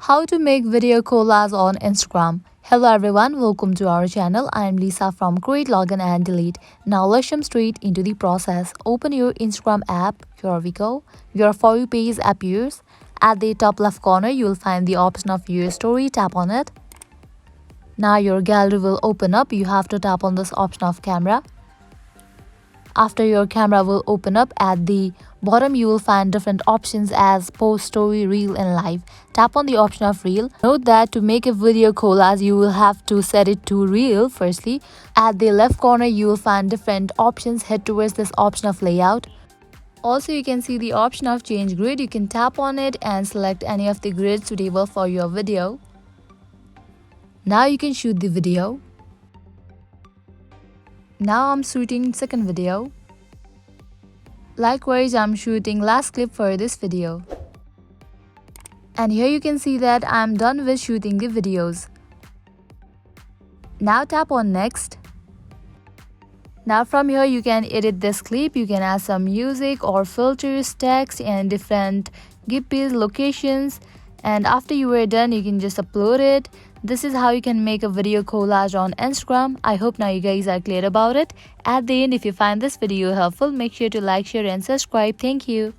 How to make video collage on Instagram. Hello everyone, welcome to our channel. I am Lisa from Create, Login and Delete. Now let's jump straight into the process. Open your Instagram app. Here we go. Your For You page appears. At the top left corner, you will find the option of your story. Tap on it. Now your gallery will open up. You have to tap on this option of camera. After your camera will open up, at the bottom you will find different options as post, story, reel and live. Tap on the option of reel. Note that to make a video collage you will have to set it to reel firstly. At the left corner you will find different options. Head towards this option of layout. Also you can see the option of change grid. You can tap on it and select any of the grids suitable for your video. Now you can shoot the video. Now I'm shooting second video. Likewise, I'm shooting last clip for this video. And here you can see that I'm done with shooting the videos. Now tap on next. Now from here you can edit this clip. You can add some music or filters, text and different GIFs, locations. And after you are done, you can just upload it. This is how you can make a video collage on Instagram. I hope now you guys are clear about it. At the end, if you find this video helpful, make sure to like, share and subscribe. Thank you.